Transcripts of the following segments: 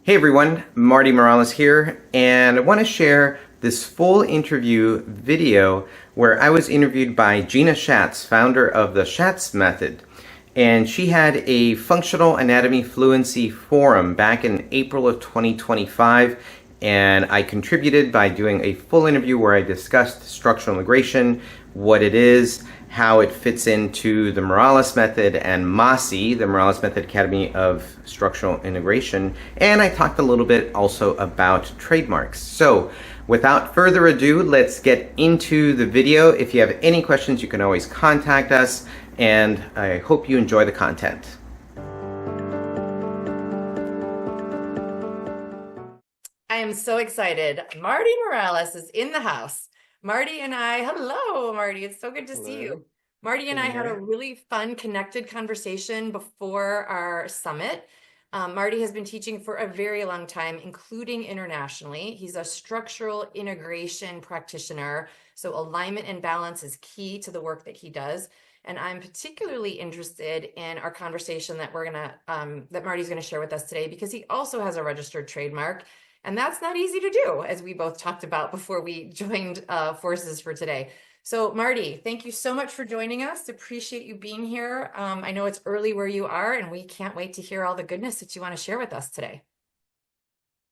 Hey everyone, Marty Morales here, and I want to share this full interview video where I was interviewed by Gina Schatz, founder of the Schatz Method. And she had a Functional Anatomy Fluency Forum back in April of 2025, and I contributed by doing a full interview where I discussed structural integration, what it is, how it fits into the Morales Method and MMASI, the Morales Method Academy of Structural Integration, and I talked a little bit also about trademarks. So without further ado, let's get into the video. If you have any questions, you can always contact us, and I hope you enjoy the content. I am so excited. Marty Morales is in the house. Marty and I, hello, Marty. It's so good to see you. Hello. Marty and Can I you had a hear really fun, connected conversation before our summit. Marty has been teaching for a very long time, including internationally. He's a structural integration practitioner, so alignment and balance is key to the work that he does. And I'm particularly interested in our conversation that that Marty's gonna share with us today because he also has a registered trademark. And that's not easy to do, as we both talked about before we joined forces for today. So, Marty, thank you so much for joining us. Appreciate you being here. I know it's early where you are, and we can't wait to hear all the goodness that you want to share with us today.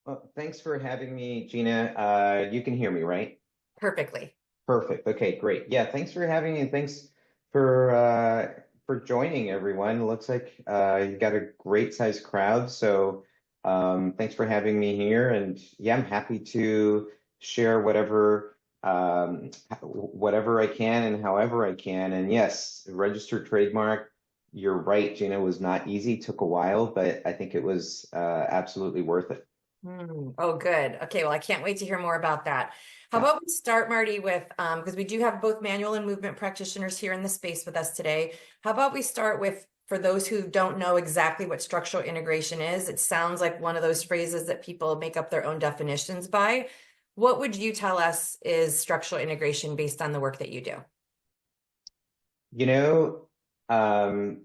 Well, thanks for having me, Gina. You can hear me, right? Perfectly. Perfect. Okay, great. Yeah, thanks for having me, and thanks for joining everyone. Looks like you got a great sized crowd, so thanks for having me here. And yeah, I'm happy to share whatever I can and however I can. And yes, registered trademark. You're right, Gina, was not easy. Took a while, but I think it was absolutely worth it. Oh, good. Okay, well, I can't wait to hear more about that. How Yeah. about we start, Marty, with because we do have both manual and movement practitioners here in the space with us today. How about we start with, for those who don't know exactly what structural integration is, it sounds like one of those phrases that people make up their own definitions by. What would you tell us is structural integration based on the work that you do? You know, um,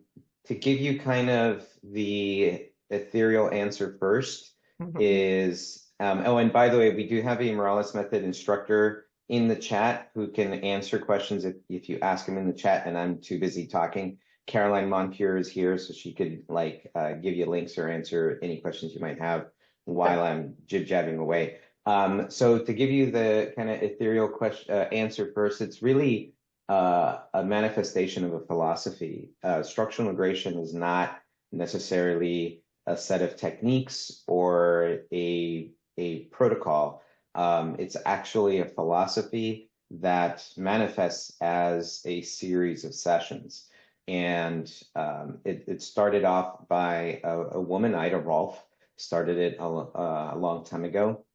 to give you kind of the ethereal answer first is, oh, and by the way, we do have a Morales Method instructor in the chat who can answer questions if you ask him in the chat and I'm too busy talking. Caroline Moncure is here, so she could give you links or answer any questions you might have while I'm jib-jabbing away. So to give you the kind of ethereal question answer first, it's really a manifestation of a philosophy. Structural integration is not necessarily a set of techniques or a protocol. It's actually a philosophy that manifests as a series of sessions. And it started off by a woman, Ida Rolf, started it a long time ago.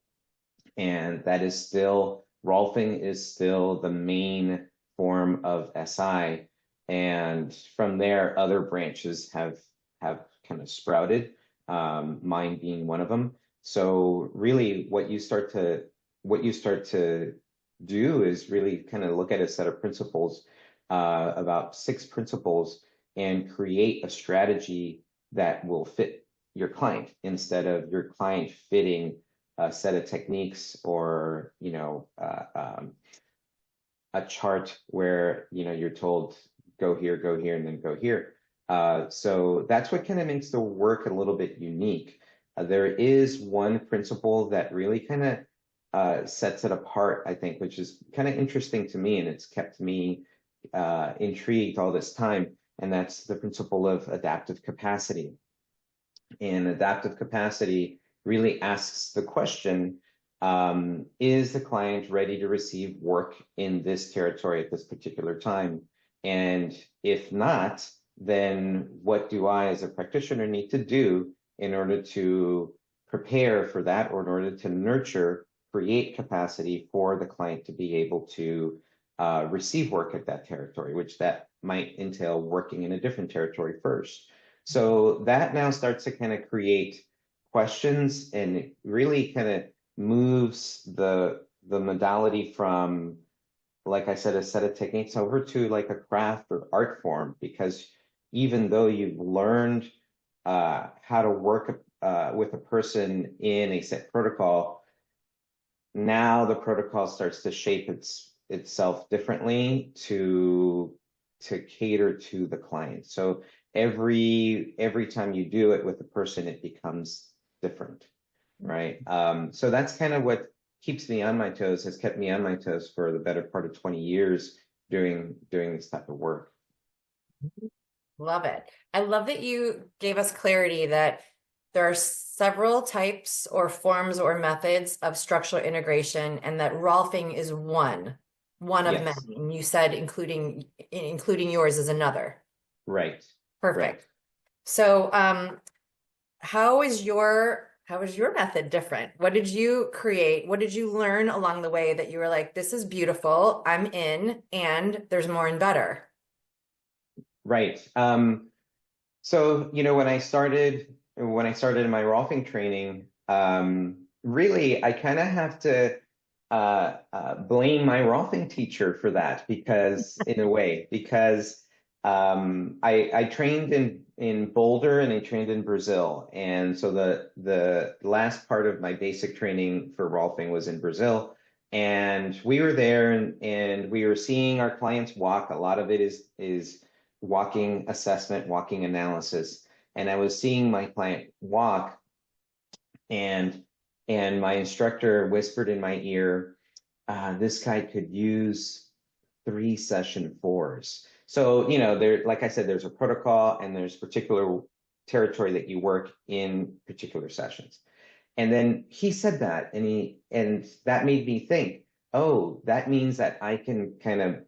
And that is still, Rolfing is still the main form of SI. And from there, other branches have kind of sprouted, mine being one of them. So really what you start to do is really kind of look at a set of principles, about 6 principles, and create a strategy that will fit your client instead of your client fitting a set of techniques or a chart where you're told go here and then go here. So that's what kind of makes the work a little bit unique. There is one principle that really kind of sets it apart, I think, which is kind of interesting to me, and it's kept me intrigued all this time, and that's the principle of adaptive capacity. And adaptive capacity really asks the question, is the client ready to receive work in this territory at this particular time? And if not, then what do I as a practitioner need to do in order to prepare for that, or in order to nurture, create capacity for the client to be able to receive work at that territory, which that might entail working in a different territory first. So that now starts to kind of create questions, and it really kind of moves the modality from, like I said, a set of techniques over to like a craft or art form, because even though you've learned how to work with a person in a set protocol, now the protocol starts to shape itself differently to cater to the client. So every time you do it with a person, it becomes different, right? So that's kind of what keeps me on my toes, has kept me on my toes for the better part of 20 years doing this type of work. Love it. I love that you gave us clarity that there are several types or forms or methods of structural integration, and that Rolfing is one of Yes, many. And you said including yours is another. right, right. Perfect. So, how is your method different? What did you create? What did you learn along the way that you were like, this is beautiful, I'm in, and there's more and better? Right. So, when I started my Rolfing training, really, I kind of have to blame my Rolfing teacher for that, because in a way, because I trained in Boulder and I trained in Brazil, and so the last part of my basic training for Rolfing was in Brazil, and we were there and we were seeing our clients walk. A lot of it is walking assessment, walking analysis, and I was seeing my client walk, and my instructor whispered in my ear, this guy could use 3 session 4s. So, there, like I said, there's a protocol and there's particular territory that you work in particular sessions. And then he said that, and that made me think, oh, that means that I can kind of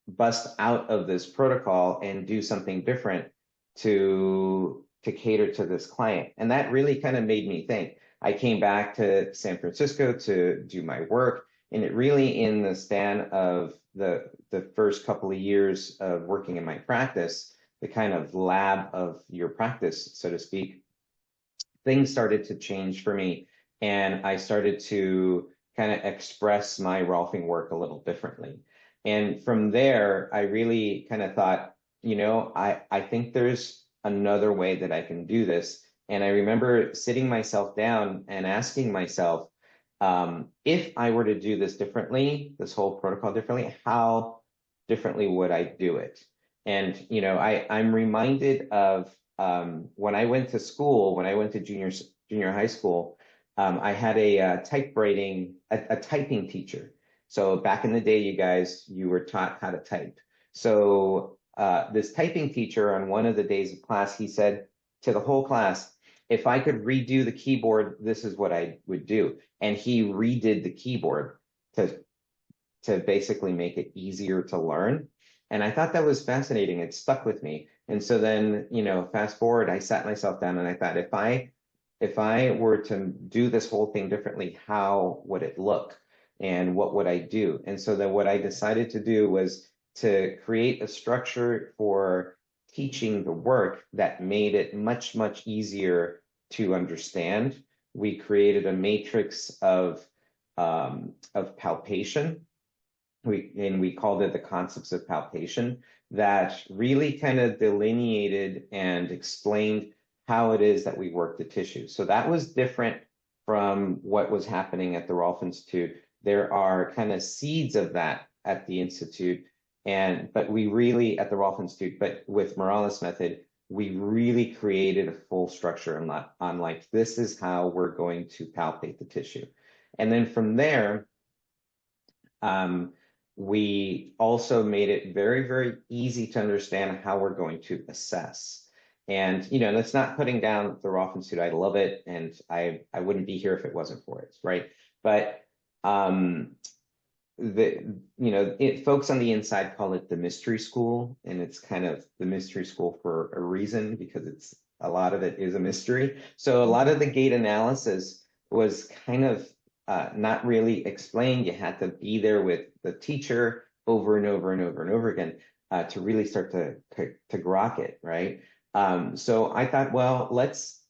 bust out of this protocol and do something different to cater to this client. And that really kind of made me think. I came back to San Francisco to do my work, and it really, in the span of the first couple of years of working in my practice, the kind of lab of your practice, so to speak, things started to change for me, and I started to kind of express my Rolfing work a little differently. And from there, I really kind of thought, I think there's another way that I can do this. And I remember sitting myself down and asking myself, if I were to do this differently, this whole protocol differently, how differently would I do it? And, I'm reminded of when I went to school, when I went to junior high school, I had a typing teacher. So back in the day, you were taught how to type. So this typing teacher, on one of the days of class, he said to the whole class, if I could redo the keyboard, this is what I would do. And he redid the keyboard to basically make it easier to learn. And I thought that was fascinating. It stuck with me. And so then, fast forward, I sat myself down and I thought, if I were to do this whole thing differently, how would it look? And what would I do? And so then what I decided to do was to create a structure for teaching the work that made it much, much easier to understand. We created a matrix of palpation. We called it the concepts of palpation, that really kind of delineated and explained how it is that we work the tissue. So that was different from what was happening at the Rolf Institute. There are kind of seeds of that at the Institute, but we really, at the Rolf Institute, but with Morales Method, we really created a full structure on like, this is how we're going to palpate the tissue. And then from there, we also made it very, very easy to understand how we're going to assess. And, that's not putting down the Rolf Institute. I love it, and I wouldn't be here if it wasn't for it, right? But folks on the inside call it the mystery school, and it's kind of the mystery school for a reason, because a lot of it is a mystery. So a lot of the gait analysis was kind of not really explained. You had to be there with the teacher over and over and over and over again to really start to grok it, right? So I thought, well,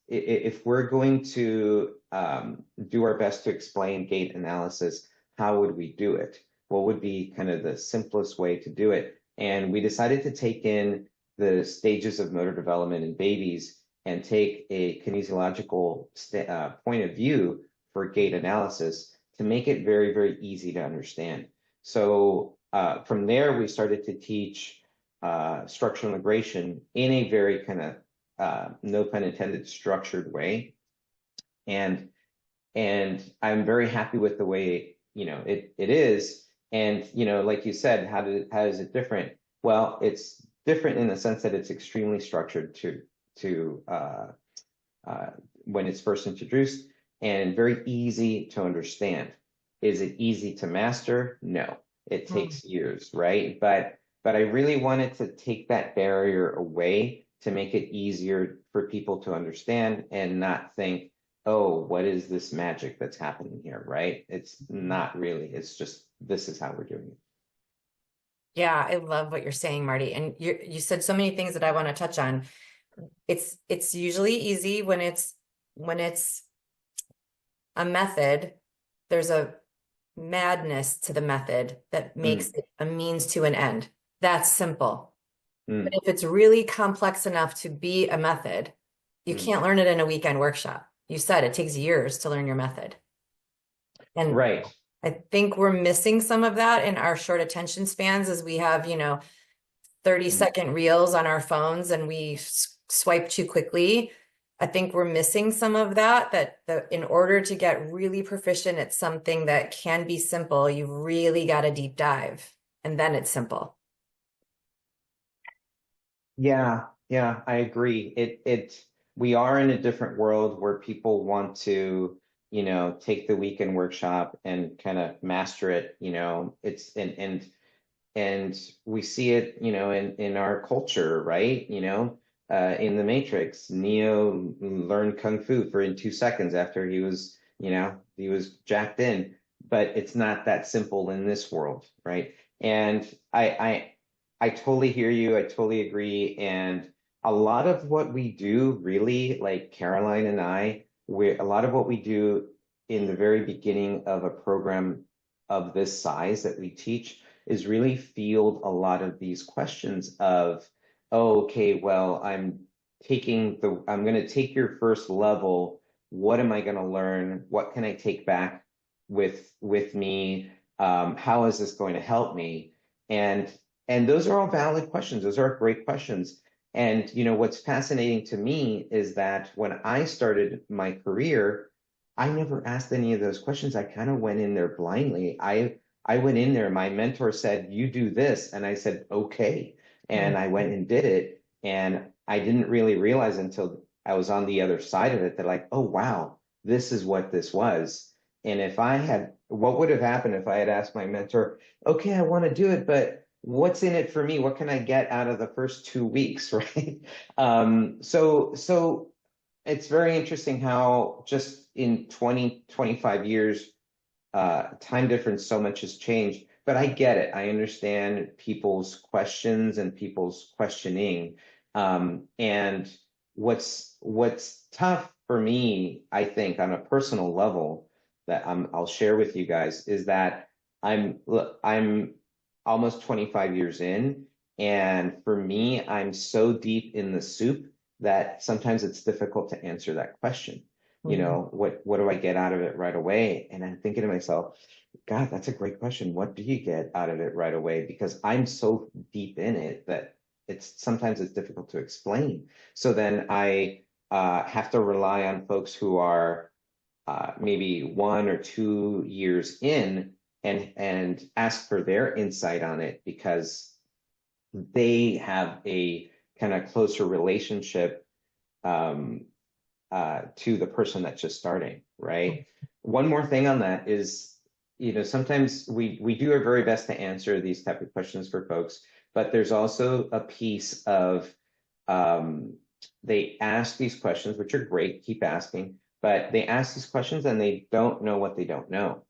if we're going to do our best to explain gait analysis, how would we do it? What would be kind of the simplest way to do it? And we decided to take in the stages of motor development in babies and take a kinesiological point of view for gait analysis to make it very, very easy to understand. So from there, we started to teach structural integration in a very kind of, no pun intended, structured way. And I'm very happy with the way, it is. And, like you said, how is it different? Well, it's different in the sense that it's extremely structured to when it's first introduced, and very easy to understand. Is it easy to master? No, it takes years, right? But I really wanted to take that barrier away to make it easier for people to understand and not think, oh, what is this magic that's happening here, right? It's not really. It's just, this is how we're doing it. Yeah, I love what you're saying, Marty. And you said so many things that I want to touch on. It's usually easy when it's a method. There's a madness to the method that makes it a means to an end. That's simple. But if it's really complex enough to be a method, you can't learn it in a weekend workshop. You said it takes years to learn your method. And Right. I think we're missing some of that in our short attention spans as we have, 30-second reels on our phones and we swipe too quickly. I think we're missing some of that in order to get really proficient at something that can be simple, you've really got to deep dive, and then it's simple. Yeah, I agree. We are in a different world where people want to, take the weekend workshop and kind of master it, it's and we see it, in our culture, right? In the Matrix, Neo learned Kung Fu in 2 seconds after he was, he was jacked in, but it's not that simple in this world, right? And I totally hear you. I totally agree. And a lot of what we do, really, like Caroline and a lot of what we do in the very beginning of a program of this size that we teach is really field a lot of these questions of, oh, okay, well, I'm going to take your first level. What am I going to learn? What can I take back with me? How is this going to help me? And those are all valid questions. Those are great questions. And what's fascinating to me is that when I started my career, I never asked any of those questions. I kind of went in there blindly. I went in there, my mentor said, you do this. And I said, okay. And I went and did it. And I didn't really realize until I was on the other side of it that, like, oh, wow, this is what this was. And what would have happened if I had asked my mentor, okay, I want to do it, but what's in it for me? What can I get out of the first 2 weeks, right? So it's very interesting how just in 20, 25 years, time difference, so much has changed. But I get it. I understand people's questions and people's questioning. And what's tough for me, I think, on a personal level, that I'll share with you guys, is that I'm almost 25 years in, and for me, I'm so deep in the soup that sometimes it's difficult to answer that question. What do I get out of it right away? And I'm thinking to myself, God, that's a great question. What do you get out of it right away? Because I'm so deep in it that sometimes it's difficult to explain. So then I have to rely on folks who are maybe 1 or 2 years in, and ask for their insight on it, because they have a kind of closer relationship to the person that's just starting, right? One more thing on that is, sometimes we do our very best to answer these type of questions for folks, but there's also a piece of they ask these questions, which are great, keep asking, but they ask these questions and they don't know what they don't know,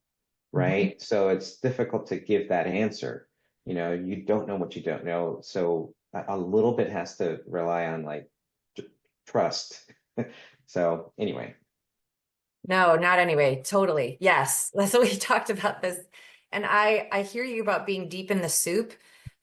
right? So it's difficult to give that answer. You don't know what you don't know. So a little bit has to rely on, like, trust. So anyway. No, not anyway. Totally. Yes. That's what we talked about this. And I hear you about being deep in the soup,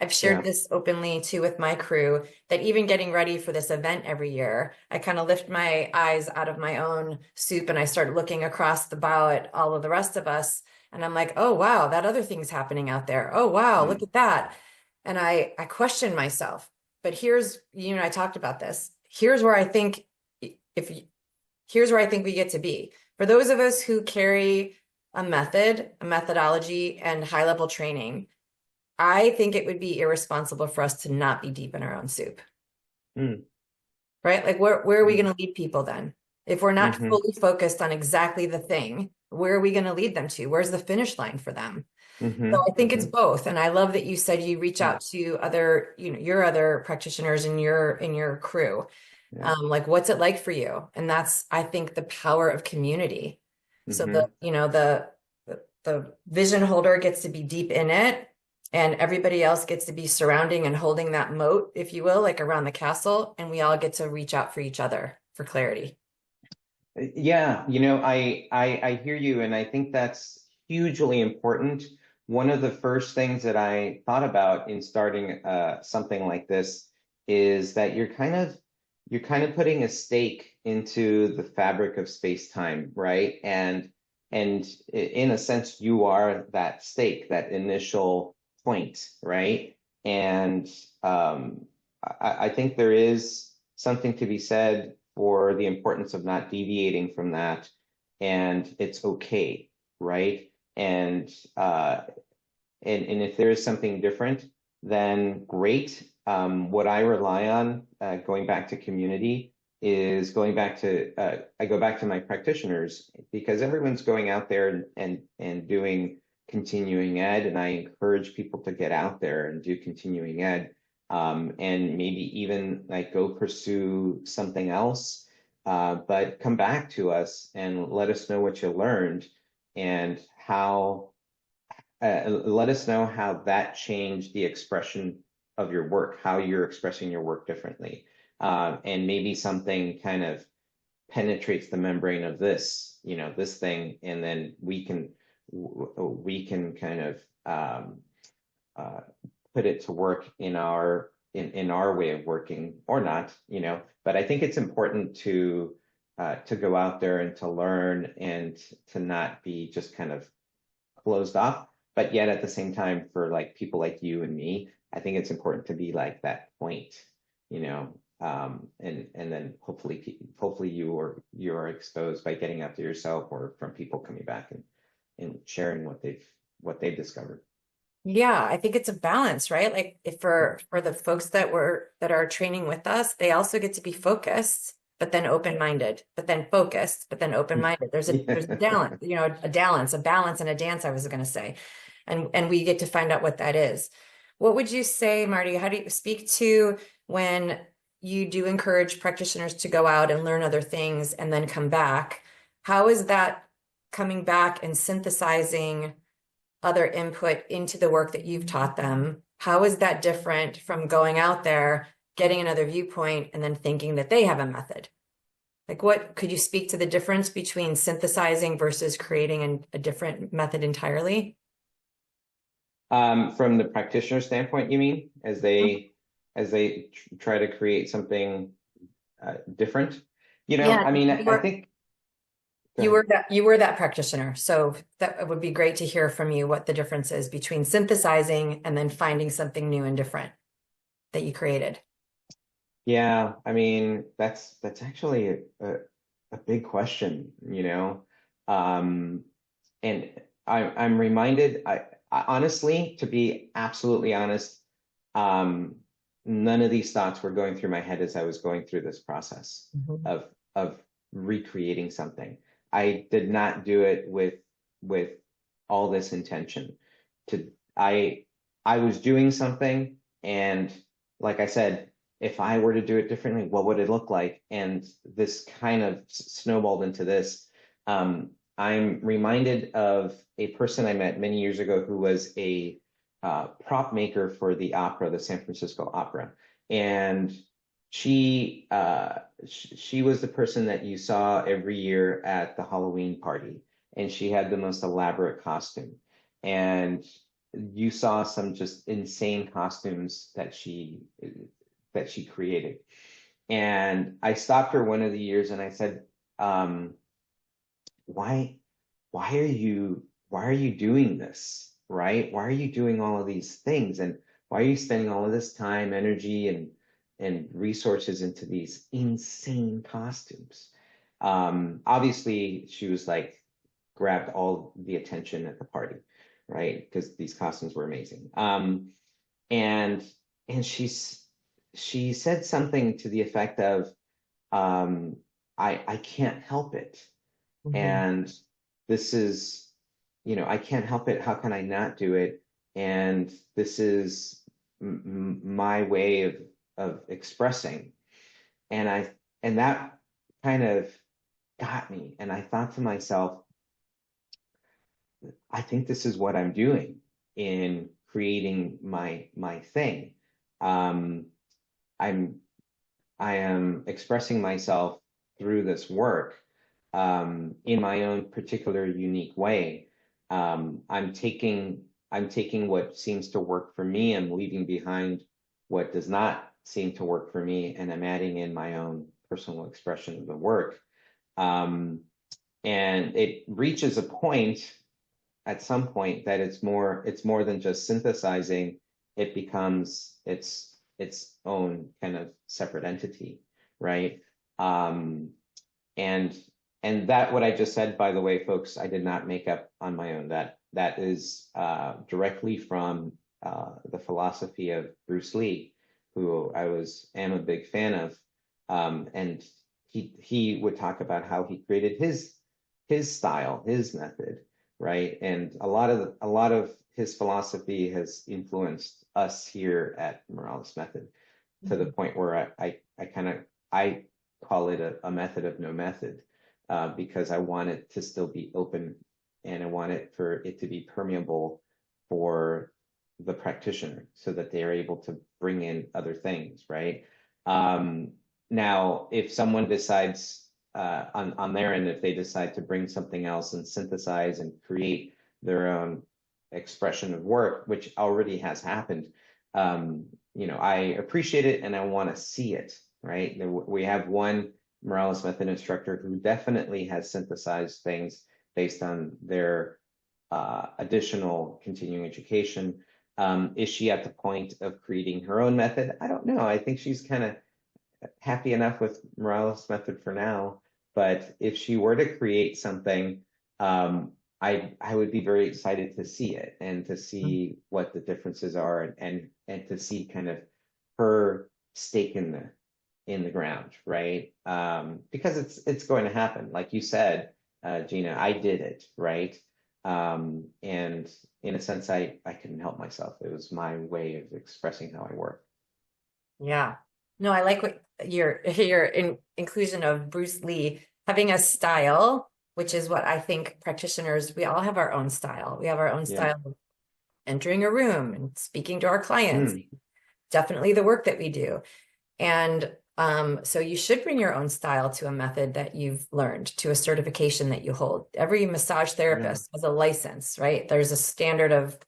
I've shared Yeah. this openly too with my crew that even getting ready for this event every year, I kind of lift my eyes out of my own soup and I start looking across the bow at all of the rest of us. And I'm like, oh, wow, that other thing's happening out there. Oh, wow, look Mm, at that. And I question myself. But here's, you and I talked about this. Here's where I think if here's where I think we get to be. For those of us who carry a method, a methodology, and high level training, I think it would be irresponsible for us to not be deep in our own soup, mm, right? Like where are we mm, going to lead people then? If we're not mhm, fully focused on exactly the thing, where are we going to lead them to? Where's the finish line for them? So mhm, I think it's mhm, both. And I love that you said you reach mm, out to other, your other practitioners in your crew. yeah. Like what's it like for you? And that's, I think, the power of community. So Mhm. the vision holder gets to be deep in it, and everybody else gets to be surrounding and holding that moat, if you will, like around the castle, and we all get to reach out for each other for clarity. Yeah, I hear you, and I think that's hugely important. One of the first things that I thought about in starting something like this is that you're kind of putting a stake into the fabric of space-time, right? In a sense, you are that stake, that initial point, right? And I think there is something to be said for the importance of not deviating from that, and it's okay, right? And if there is something different, then great. What I rely on, going back to community, is going back to I go back to my practitioners because everyone's going out there and doing continuing ed, and I encourage people to get out there and do continuing ed, and maybe even like go pursue something else, but come back to us and let us know what you learned and how let us know how that changed the expression of your work, how you're expressing your work differently. And maybe something kind of penetrates the membrane of this thing, and then we can kind of uh, put it to work in our way of working or not. But I think it's important to go out there and to learn and to not be just kind of closed off. But yet at the same time, for like people like you and me, I think it's important to be like that point, you know. And then hopefully you are exposed by getting out there yourself or from people coming back and sharing what they've discovered. Yeah, I think it's a balance, right? Like if for the folks that are training with us, they also get to be focused, but then open-minded, but then focused, but then open-minded. There's a balance, a balance and a dance, I was going to say. And we get to find out what that is. What would you say, Marty? How do you speak to when you do encourage practitioners to go out and learn other things and then come back? How is that coming back and synthesizing other input into the work that you've taught them? How is that different from going out there, getting another viewpoint, and then thinking that they have a method? Like, what could you speak to the difference between synthesizing versus creating a different method entirely? From the practitioner standpoint, you mean, as they try to create something different? Yeah, I mean, I think. Go ahead. you were that practitioner. So that would be great to hear from you what the difference is between synthesizing and then finding something new and different that you created. Yeah, I mean, that's actually a big question. Um, and I'm reminded, I honestly, to be absolutely honest, um, none of these thoughts were going through my head as I was going through this process Mhm. of recreating something. I did not do it with all this intention. To I was doing something, and like I said, if I were to do it differently, what would it look like? And this kind of snowballed into this. I'm reminded of a person I met many years ago who was a prop maker for the opera, the San Francisco Opera, and she was the person that you saw every year at the Halloween party, and she had the most elaborate costume. And you saw some just insane costumes that she created. And I stopped her one of the years and I said, why why are you doing this, right? Why are you doing all of these things? And why are you spending all of this time, energy, and resources into these insane costumes? Obviously, she was like, grabbed all the attention at the party, right? Because these costumes were amazing. And she said something to the effect of, I can't help it. Mhm. And this is, I can't help it. How can I not do it? And this is my way of expressing. And that kind of got me. And I thought to myself, I think this is what I'm doing in creating my thing. Um, I'm I am expressing myself through this work in my own particular unique way. I'm taking what seems to work for me. I'm leaving behind what does not seem to work for me, and I'm adding in my own personal expression of the work. Um, and it reaches a point at some point that it's more than just synthesizing. It becomes its own kind of separate entity, right? Um, and that what I just said, by the way, folks, I did not make up on my own. That is directly from the philosophy of Bruce Lee, who am a big fan of. And he would talk about how he created his style, his method, right? And a lot of his philosophy has influenced us here at Morales Method to the point where I call it a method of no method, because I want it to still be open, and I want it for it to be permeable for the practitioner so that they are able to bring in other things, right? Now, if someone decides on their end, if they decide to bring something else and synthesize and create their own expression of work, which already has happened, I appreciate it and I want to see it, right? We have one Morales Method instructor who definitely has synthesized things based on their additional continuing education. Is she at the point of creating her own method? I don't know. I think she's kind of happy enough with Morales Method for now. But if she were to create something, I would be very excited to see it and to see what the differences are, and to see kind of her stake in the ground, right? Because it's going to happen, like you said, Gina. I did it, right? And in a sense, I couldn't help myself. It was my way of expressing how I work. Yeah. No, I like what your inclusion of Bruce Lee having a style, which is what I think practitioners, we all have our own style. We have our own Yeah. style of entering a room and speaking to our clients, Mm, definitely the work that we do. And so you should bring your own style to a method that you've learned, to a certification that you hold. Every massage yeah. therapist has a license, right? There's a standard of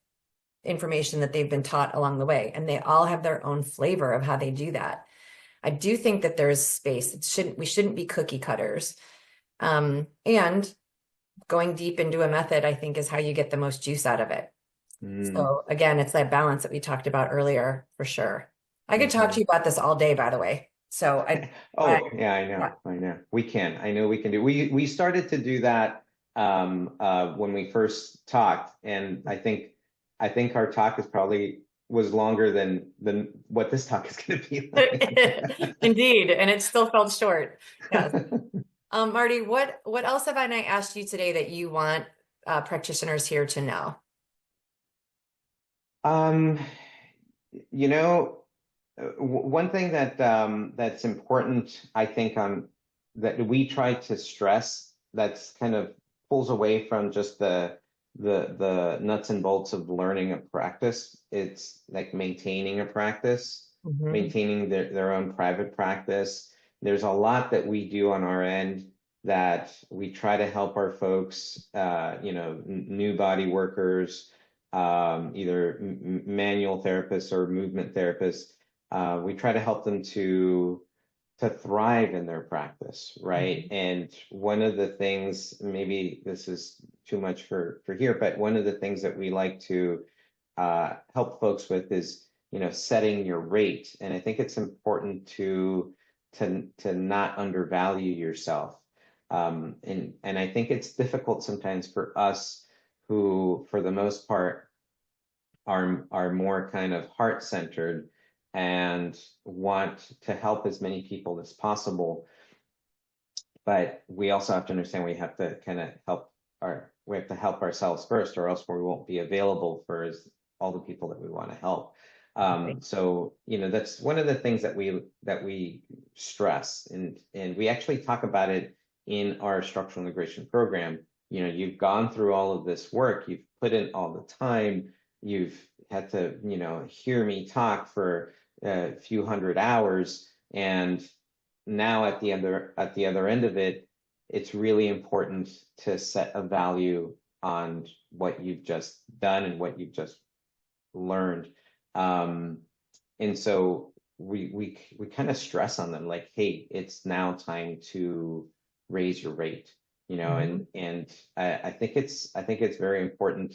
information that they've been taught along the way, and they all have their own flavor of how they do that. I do think that there's space. We shouldn't be cookie cutters. And going deep into a method, I think, is how you get the most juice out of it. Mm, So again, it's that balance that we talked about earlier, for sure. I could talk to mhm. you about this all day, by the way. So I Oh, yeah, yeah. I know. We can. I know we can do. We started to do that when we first talked, and I think our talk is probably was longer than what this talk is going to be like. Indeed, and it still felt short. Yes. Marty, what else have I asked you today that you want practitioners here to know? Um, you know, one thing that's important, I think, that we try to stress, that's kind of pulls away from just the nuts and bolts of learning a practice. It's like maintaining a practice, Mhm. maintaining their own private practice. There's a lot that we do on our end that we try to help our folks, new body workers, either manual therapists or movement therapists. We try to help them to thrive in their practice, right? And one of the things, maybe this is too much for here, but one of the things that we like to help folks with is, setting your rate. And I think it's important to not undervalue yourself. And I think it's difficult sometimes for us who, for the most part, are more kind of heart-centered and want to help as many people as possible. But we also have to understand we have to kind of we have to help ourselves first, or else we won't be available for all the people that we want to help. So, that's one of the things that we stress, and we actually talk about it in our structural integration program. You've gone through all of this work, you've put in all the time, you've had to, hear me talk for a few hundred hours, and now at the other end of it, it's really important to set a value on what you've just done and what you've just learned. And so we kind of stress on them like, hey, it's now time to raise your rate, and I think it's very important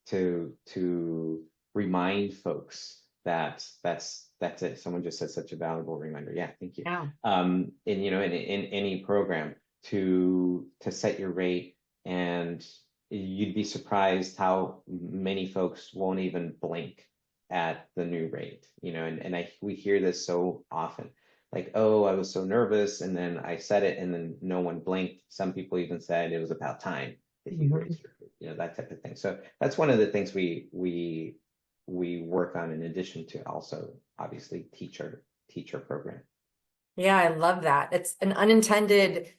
to remind folks that that's it. Someone just said such a valuable reminder. Yeah, thank you. Yeah. And in any program to set your rate, and you'd be surprised how many folks won't even blink at the new rate, and we hear this so often, like, oh, I was so nervous, and then I said it, and then no one blinked. Some people even said it was about time that you raised your rate, that type of thing. So that's one of the things we work on, in addition to also obviously teach our program. Yeah, I love that. It's an unintended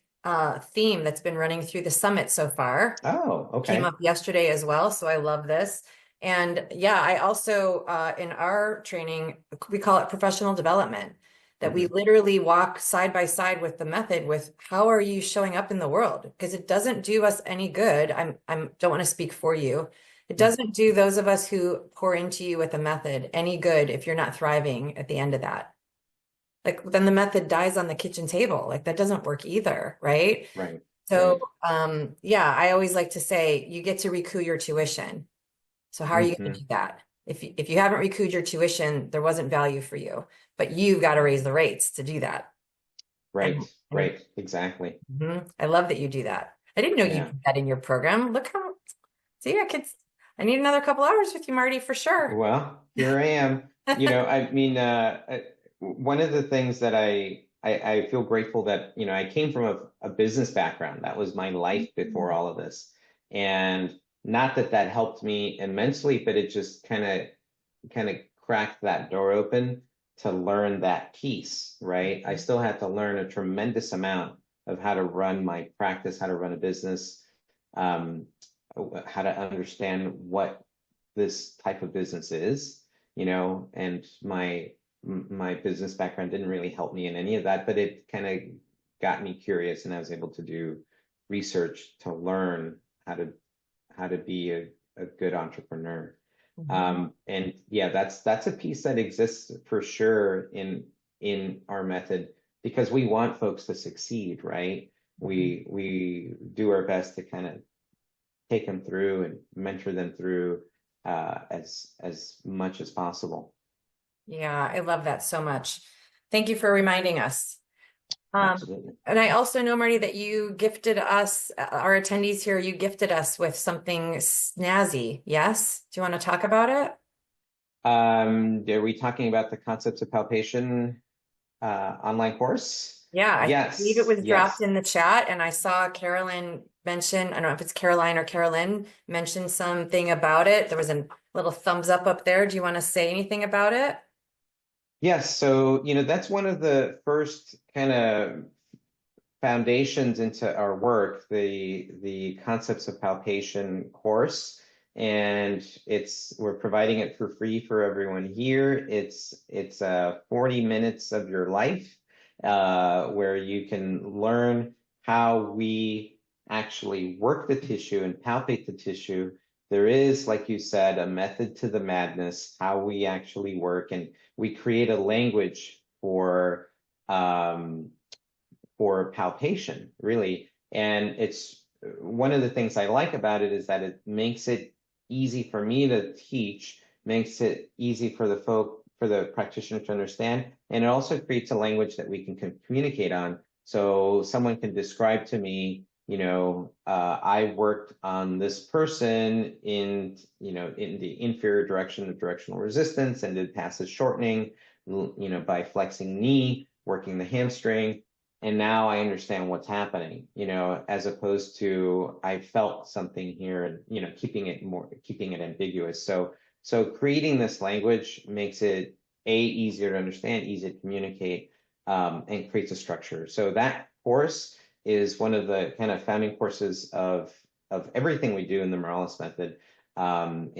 theme that's been running through the summit so far. Oh, okay. Came up yesterday as well, so I love this. And yeah, I also in our training, we call it professional development, that we literally walk side by side with the method with how are you showing up in the world? Because it doesn't do us any good. I don't want to speak for you. It doesn't do those of us who pour into you with a method any good if you're not thriving at the end of that. Like then the method dies on the kitchen table. Like that doesn't work either, right? Right. So yeah, I always like to say you get to recoup your tuition. So how are you going to do that? If you haven't recouped your tuition, there wasn't value for you, but you've got to raise the rates to do that. Right. Right. Exactly. I love that you do that. I didn't know you did that in your program. Look how, see, I need another couple hours with you, Marty, for sure. Well, here I am. I mean, one of the things that I feel grateful that, I came from a business background. That was my life before all of this. And not that helped me immensely, but it just kind of cracked that door open to learn that piece, right? I still had to learn a tremendous amount of how to run my practice, how to run a business, how to understand what this type of business is, and my business background didn't really help me in any of that, but it kind of got me curious, and I was able to do research to learn how to be a good entrepreneur. And yeah, that's a piece that exists for sure in our method, because we want folks to succeed, right? We do our best to kind of take them through and mentor them through as much as possible. Yeah, I love that so much. Thank you for reminding us. Absolutely. And I also know, Marty, that you gifted us, our attendees here, you gifted us with something snazzy. Yes? Do you want to talk about it? Are we talking about the concepts of palpation online course? Yeah, I believe it was dropped Yes. in the chat, and I saw Carolyn mention, I don't know if it's Caroline or Carolyn, mentioned something about it. There was a little thumbs up there. Do you want to say anything about it? Yes. So, that's one of the first kind of foundations into our work, the concepts of palpation course. And we're providing it for free for everyone here. It's 40 minutes of your life where you can learn how we actually work the tissue and palpate the tissue, there is, like you said, a method to the madness, how we actually work, and we create a language um, for palpation, really. And it's one of the things I like about it is that it makes it easy for me to teach, makes it easy for the practitioner to understand, and it also creates a language that we can communicate on. So someone can describe to me, I worked on this person in the inferior direction of directional resistance and did passive shortening, by flexing knee, working the hamstring. And now I understand what's happening, as opposed to I felt something here and, keeping it ambiguous. So creating this language makes it easier to understand, easier to communicate, and creates a structure. So that course is one of the kind of founding courses of everything we do in the Morales method. And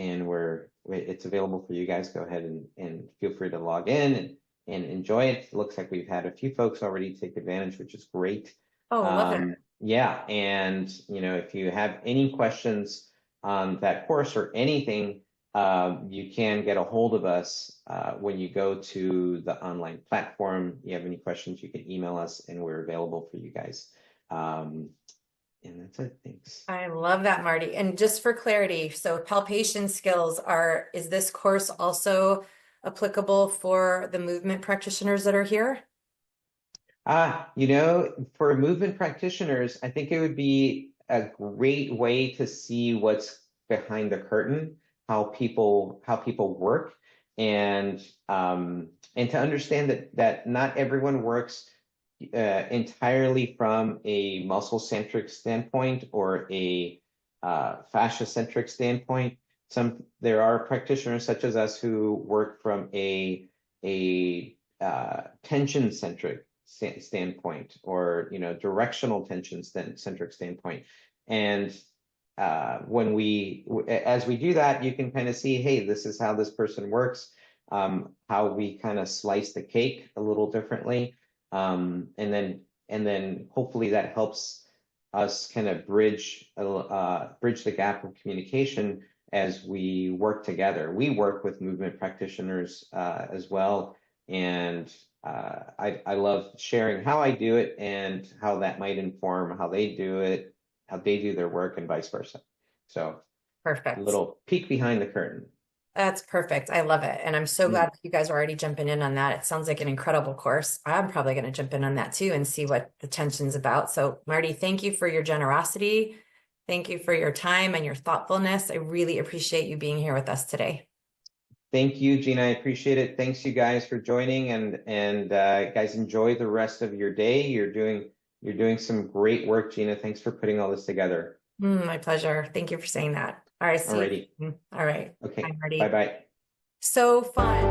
it's available for you guys. Go ahead and feel free to log in and enjoy it. It looks like we've had a few folks already take advantage, which is great. Oh, love it. Yeah, and if you have any questions on that course or anything, you can get a hold of us when you go to the online platform. If you have any questions, you can email us, and we're available for you guys. And that's it. Thanks. I love that, Marty. And just for clarity, so palpation skills is this course also applicable for the movement practitioners that are here? For movement practitioners, I think it would be a great way to see what's behind the curtain, how people work, and to understand that not everyone works entirely from a muscle-centric standpoint or a fascia-centric standpoint. There are practitioners such as us who work from a tension-centric standpoint or directional tension-centric standpoint. And as we do that, you can kind of see, hey, this is how this person works, how we kind of slice the cake a little differently. And then hopefully that helps us kind of bridge the gap of communication as we work together. We work with movement practitioners as well, and I love sharing how I do it and how that might inform how they do it, how they do their work, and vice versa. So, Perfect. A little peek behind the curtain. That's perfect. I love it. And I'm so glad that you guys are already jumping in on that. It sounds like an incredible course. I'm probably going to jump in on that too and see what the tension's about. So Marty, thank you for your generosity. Thank you for your time and your thoughtfulness. I really appreciate you being here with us today. Thank you, Gina. I appreciate it. Thanks you guys for joining, and guys, enjoy the rest of your day. You're doing some great work, Gina. Thanks for putting all this together. My pleasure. Thank you for saying that. All right. See you. All right. Okay. Bye, Marty. Bye-bye. So fun.